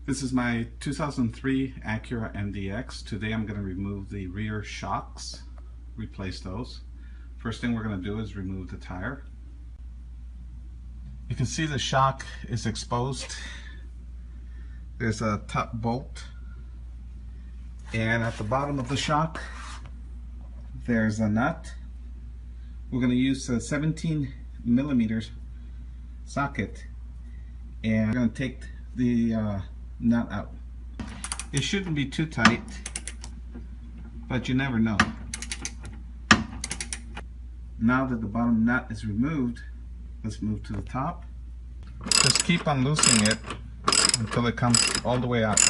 This is my 2003 Acura MDX. Today I'm going to remove the rear shocks, replace those. First thing we're going to do is remove the tire. You can see the shock is exposed. There's a top bolt, and at the bottom of the shock there's a nut. We're going to use a 17mm socket, and I'm going to take the nut out. It shouldn't be too tight, but you never know. Now that the bottom nut is removed, let's move to the top. Just keep on loosening it until it comes all the way out.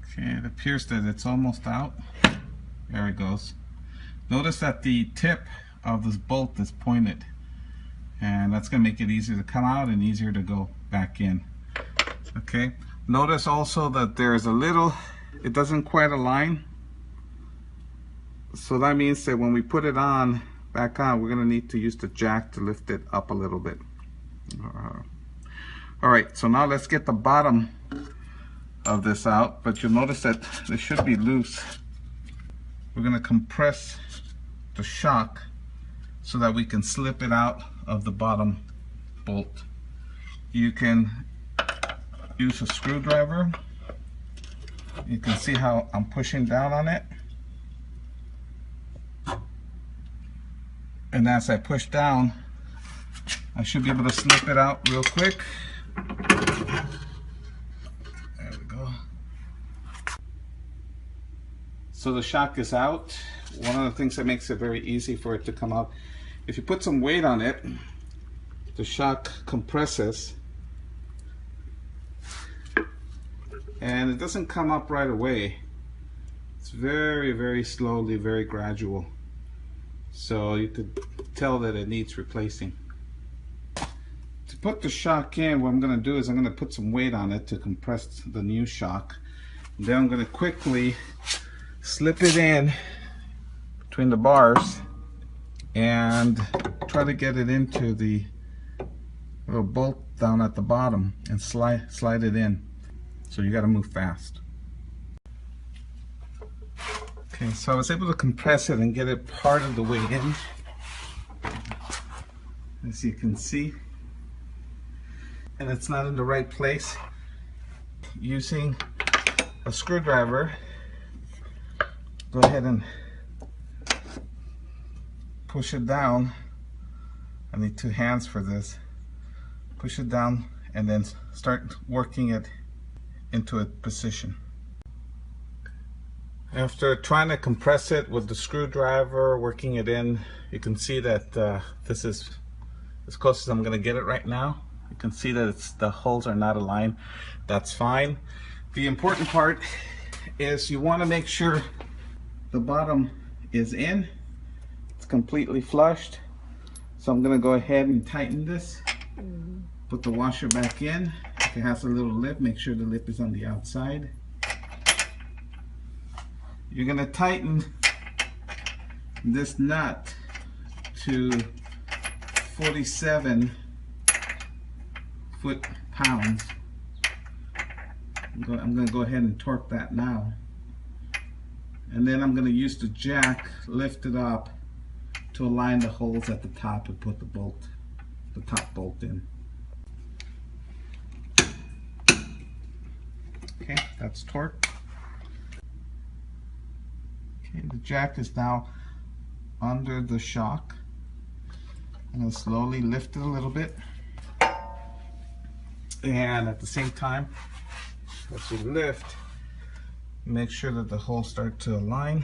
Okay, it appears that it's almost out. There it goes. Notice that the tip of this bolt is pointed, and that's going to make it easier to come out and easier to go back in. Okay, notice also that there's a little, it doesn't quite align, so that means that when we put it on back on, we're going to need to use the jack to lift it up a little bit. Alright, so now let's get the bottom of this out, but you'll notice that this should be loose. We're going to compress the shock so that we can slip it out of the bottom bolt. You can use a screwdriver. You can see how I'm pushing down on it, and as I push down, I should be able to slip it out real quick. There we go. So the shock is out. One of the things that makes it very easy for it to come out, if you put some weight on it, the shock compresses and it doesn't come up right away. It's very, very slowly, very gradual. So you could tell that it needs replacing. To put the shock in, what I'm going to do is I'm going to put some weight on it to compress the new shock. Then I'm going to quickly slip it in between the bars and try to get it into the little bolt down at the bottom and slide it in. So you got to move fast. Okay, so I was able to compress it and get it part of the way in, as you can see, and it's not in the right place. Using a screwdriver, go ahead and push it down. I need two hands for this. Push it down and then start working it into a position. After trying to compress it with the screwdriver, working it in, you can see that this is as close as I'm going to get it right now. You can see that the holes are not aligned. That's fine. The important part is you want to make sure the bottom is in. It's completely flushed. So I'm going to go ahead and tighten this. Put the washer back in. If it has a little lip, make sure the lip is on the outside. You're going to tighten this nut to 47 foot-pounds. I'm going to go ahead and torque that now. And then I'm going to use the jack, lift it up to align the holes at the top and put the top bolt in. Okay, that's torqued. Okay, the jack is now under the shock. I'm going to slowly lift it a little bit. And at the same time, as you lift, make sure that the holes start to align.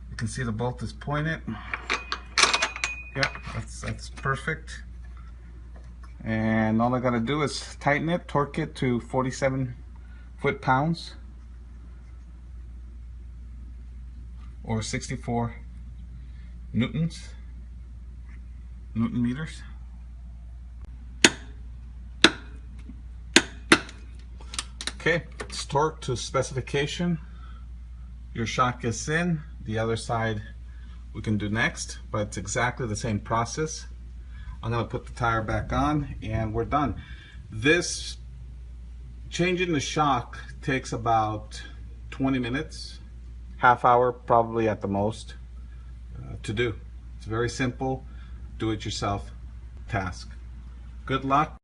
You can see the bolt is pointed. Yep, that's perfect. And all I gotta do is tighten it, torque it to 47 foot-pounds or 64 Newton meters. Okay, it's torqued to specification. Your shock is in, the other side we can do next, but it's exactly the same process. I'm going to put the tire back on and we're done. This changing the shock takes about 20 minutes, half hour probably at the most, to do. It's very simple, do it yourself task. Good luck.